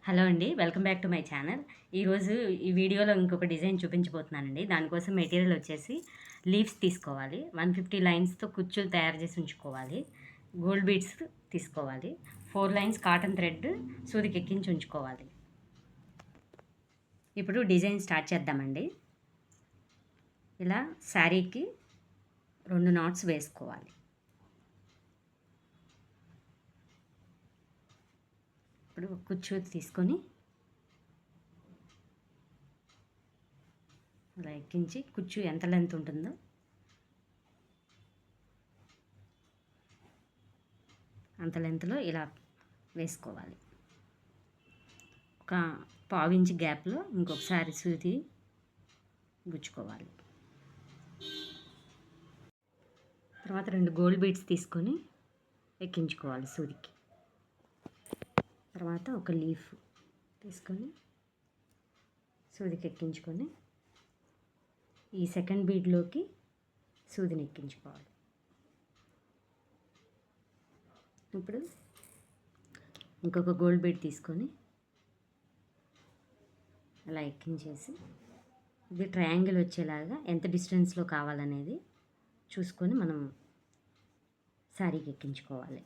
Hello అండి. Welcome back to my channel. ఈరోజు ఈ వీడియోలో ఇంకొక డిజైన్ చూపించబోతున్నానండి. దానికోసం మెటీరియల్ వచ్చేసి లీవ్స్ తీసుకోవాలి. 150 లైన్స్‌తో కుచ్చులు తయారు చేసి ఉంచుకోవాలి. గోల్డ్ బీడ్స్ తీసుకోవాలి. 4 లైన్స్ కాటన్ థ్రెడ్ సూదికి ఎక్కించి ఉంచుకోవాలి. ఇప్పుడు డిజైన్ స్టార్ట్ చేద్దామండి. ఇలా శారీకి 2 నాట్స్ వేసుకోవాలి. ఇప్పుడు కుచ్చు తీసుకొని అలా ఎక్కించి కుచ్చు ఎంత లెంత్ ఉంటుందో అంత లెంత్లో ఇలా వేసుకోవాలి. ఒక పావించి గ్యాప్లో ఇంకొకసారి సూది గుచ్చుకోవాలి. తర్వాత 2 గోల్డ్ బీడ్స్ తీసుకొని ఎక్కించుకోవాలి సూదికి. తర్వాత ఒక లీఫ్ తీసుకొని సూదికి ఎక్కించుకొని ఈ సెకండ్ బీడ్లోకి సూదిని ఎక్కించుకోవాలి. ఇప్పుడు ఇంకొక గోల్డ్ బీడ్ తీసుకొని అలా ఎక్కించేసి ఇది ట్రయాంగిల్ వచ్చేలాగా ఎంత డిస్టెన్స్లో కావాలనేది చూసుకొని మనం శారీకి ఎక్కించుకోవాలి.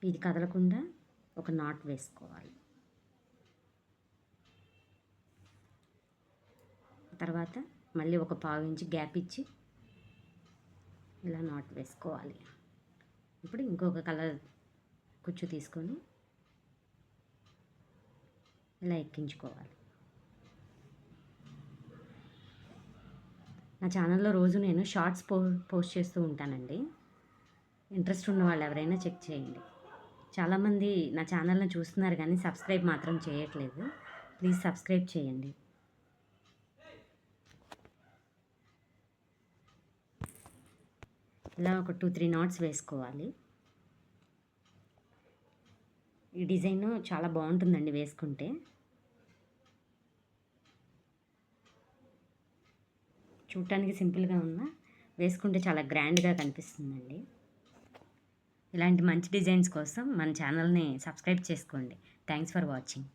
ఇది కదలకుండా ఒక నాట్ వేసుకోవాలి. తర్వాత మళ్ళీ ఒక పావించి గ్యాప్ ఇచ్చి ఇలా నాట్ వేసుకోవాలి. ఇప్పుడు ఇంకొక కలర్ కుచ్చు తీసుకొని ఇలా ఎక్కించుకోవాలి. నా ఛానల్లో రోజు నేను షార్ట్స్ పోస్ట్ చేస్తూ ఉంటానండి. ఇంట్రెస్ట్ ఉన్న వాళ్ళు ఎవరైనా చెక్ చేయండి. చాలామంది నా ఛానల్ని చూస్తున్నారు కానీ సబ్స్క్రైబ్ మాత్రం చేయట్లేదు. ప్లీజ్ సబ్స్క్రైబ్ చేయండి. ఇలా ఒక 2-3 నాట్స్ వేసుకోవాలి. ఈ డిజైన్ చాలా బాగుంటుందండి వేసుకుంటే. చూడటానికి సింపుల్గా ఉన్నా వేసుకుంటే చాలా గ్రాండ్గా కనిపిస్తుందండి. ఇలాంటి మంచి డిజైన్స్ కోసం మన ఛానల్ని సబ్స్క్రైబ్ చేసుకోండి. Thanks for watching.